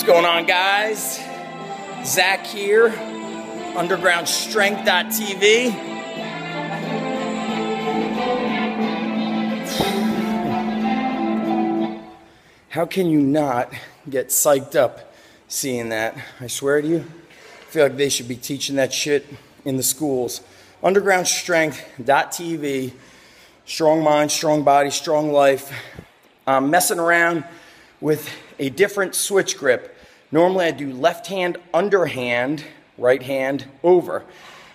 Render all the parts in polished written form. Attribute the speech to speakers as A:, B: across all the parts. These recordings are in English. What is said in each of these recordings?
A: What's going on, guys? Zach here, undergroundstrength.tv. How can you not get psyched up seeing that? I swear to you, I feel like they should be teaching that shit in the schools. Undergroundstrength.tv. Strong mind, strong body, strong life. I'm messing around with a different switch grip. Normally I do left hand underhand, right hand over.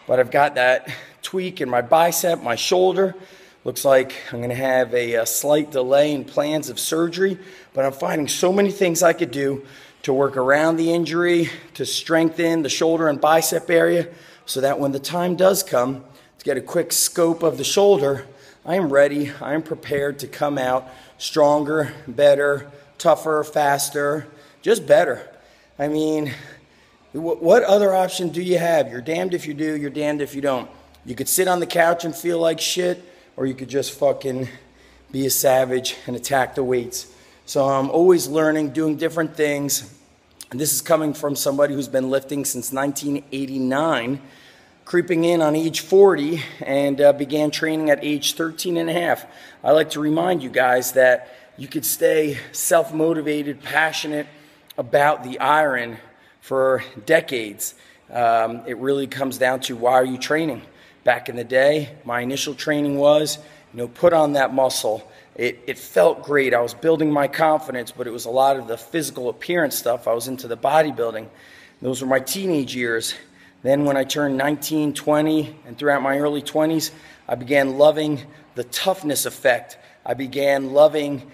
A: But I've got that tweak in my bicep, my shoulder. Looks like I'm going to have a slight delay in plans of surgery. But I'm finding so many things I could do to work around the injury, to strengthen the shoulder and bicep area, so that when the time does come to get a quick scope of the shoulder, I am ready, I am prepared to come out stronger, better, tougher, faster, just better. I mean, what other option do you have? You're damned if you do, you're damned if you don't. You could sit on the couch and feel like shit, or you could just fucking be a savage and attack the weights. So I'm always learning, doing different things. And this is coming from somebody who's been lifting since 1989, creeping in on age 40, and began training at age 13 and a half. I like to remind you guys that you could stay self-motivated, passionate about the iron for decades. It really comes down to, why are you training? Back in the day, my initial training was, put on that muscle. It felt great. I was building my confidence, but it was a lot of the physical appearance stuff. I was into the bodybuilding. Those were my teenage years. Then when I turned 19, 20, and throughout my early 20s, I began loving the toughness effect. I began loving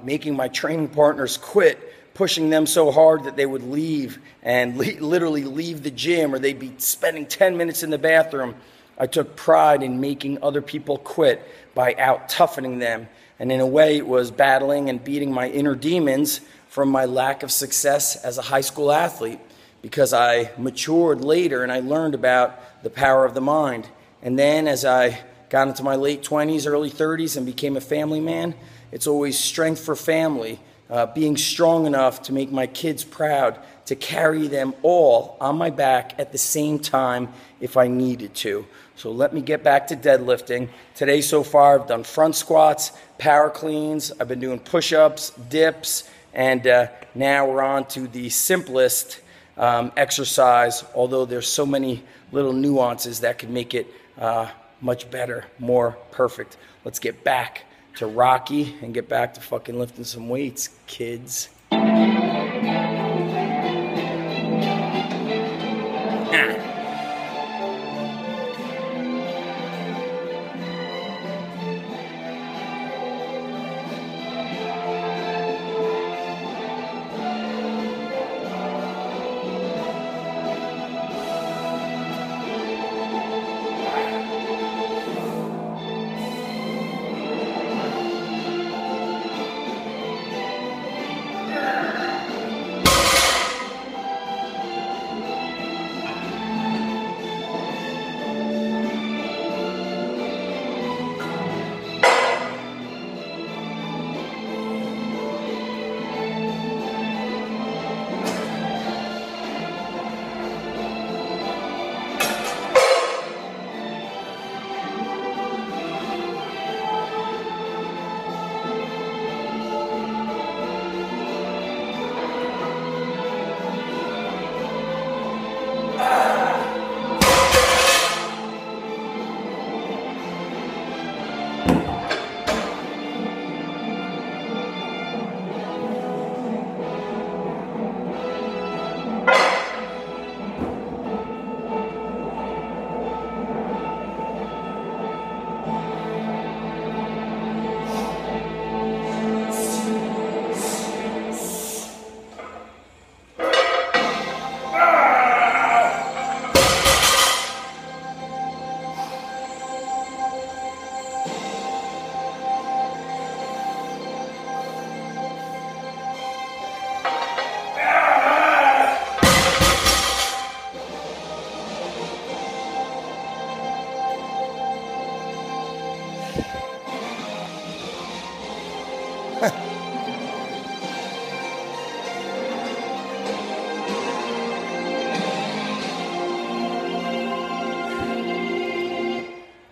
A: making my training partners quit, pushing them so hard that they would leave and literally leave the gym, or they'd be spending 10 minutes in the bathroom. I took pride in making other people quit by out-toughening them. And in a way, it was battling and beating my inner demons from my lack of success as a high school athlete, because I matured later and I learned about the power of the mind. And then as I got into my late 20s, early 30s, and became a family man, it's always strength for family, being strong enough to make my kids proud, to carry them all on my back at the same time if I needed to. So let me get back to deadlifting. Today so far I've done front squats, power cleans, I've been doing push-ups, dips, and now we're on to the simplest exercise, although there's so many little nuances that could make it much better, more perfect. Let's get back to Rocky and get back to fucking lifting some weights, kids.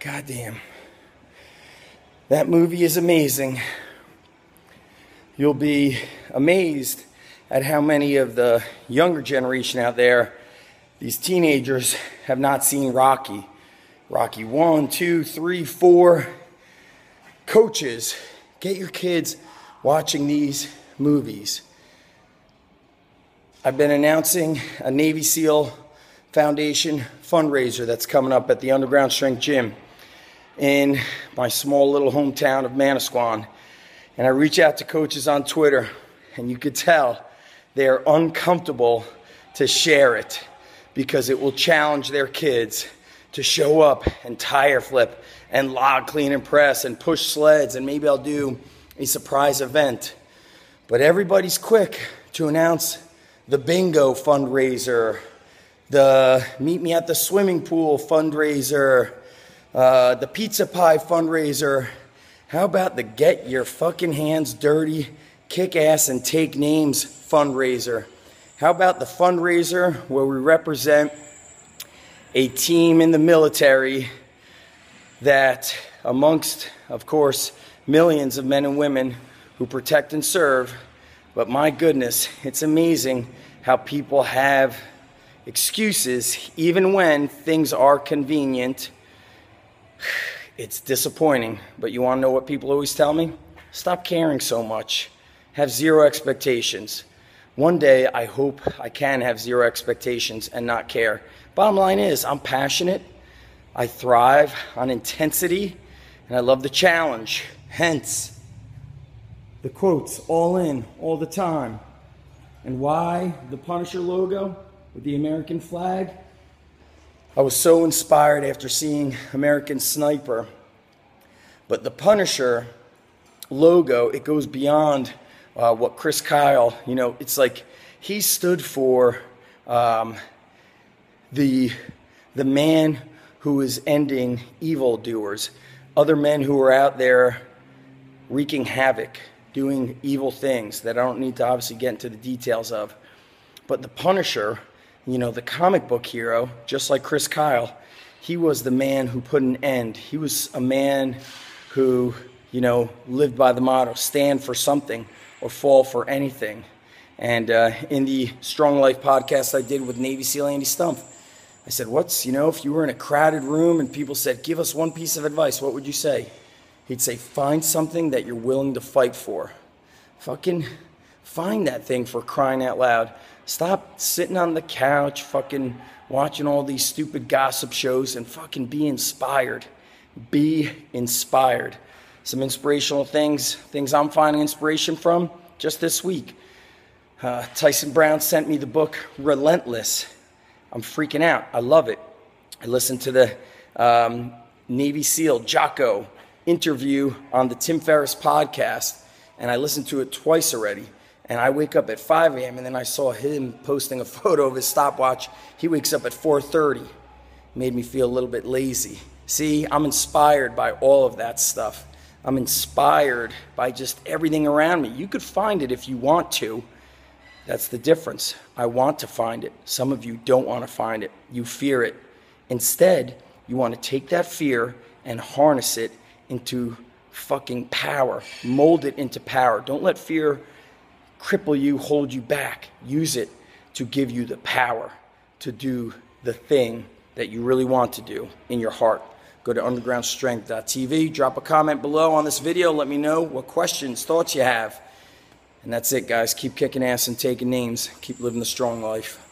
A: Goddamn. That movie is amazing. You'll be amazed at how many of the younger generation out there, these teenagers, have not seen Rocky. Rocky 1, 2, 3, 4. Coaches, get your kids watching these movies. I've been announcing a Navy SEAL Foundation fundraiser that's coming up at the Underground Strength Gym in my small little hometown of Manasquan. And I reach out to coaches on Twitter, and you could tell they're uncomfortable to share it because it will challenge their kids to show up and tire flip and log clean and press and push sleds, and maybe I'll do a surprise event. But everybody's quick to announce the bingo fundraiser, the meet me at the swimming pool fundraiser, the pizza pie fundraiser. How about the get your fucking hands dirty, kick ass and take names fundraiser? How about the fundraiser where we represent a team in the military that, amongst, of course, millions of men and women who protect and serve, but my goodness, it's amazing how people have excuses even when things are convenient. It's disappointing, but you want to know what people always tell me? Stop caring so much. Have zero expectations. One day, I hope I can have zero expectations and not care. Bottom line is, I'm passionate. I thrive on intensity, and I love the challenge. Hence, the quotes, all in, all the time. And why the Punisher logo with the American flag? I was so inspired after seeing American Sniper. But the Punisher logo, it goes beyond what Chris Kyle, it's like he stood for the man who is ending evildoers, other men who are out there wreaking havoc, doing evil things that I don't need to obviously get into the details of. But the Punisher, the comic book hero, just like Chris Kyle, he was the man who put an end. He was a man who, lived by the motto, stand for something or fall for anything. And in the Strong Life podcast I did with Navy SEAL Andy Stumpf, I said, if you were in a crowded room and people said, give us one piece of advice, what would you say? He'd say, find something that you're willing to fight for. Fucking find that thing, for crying out loud. Stop sitting on the couch, fucking watching all these stupid gossip shows, and fucking be inspired. Be inspired. Some inspirational things I'm finding inspiration from just this week. Tyson Brown sent me the book Relentless. I'm freaking out. I love it. I listened to the Navy SEAL Jocko interview on the Tim Ferriss podcast, and I listened to it twice already. And I wake up at 5 a.m. and then I saw him posting a photo of his stopwatch. He wakes up at 4:30. Made me feel a little bit lazy. See, I'm inspired by all of that stuff. I'm inspired by just everything around me. You could find it if you want to. That's the difference. I want to find it. Some of you don't want to find it. You fear it. Instead, you want to take that fear and harness it into fucking power. Mold it into power. Don't let fear cripple you, hold you back. Use it to give you the power to do the thing that you really want to do in your heart. Go to undergroundstrength.tv, drop a comment below on this video, let me know what questions, thoughts you have. And that's it, guys. Keep kicking ass and taking names. Keep living the strong life.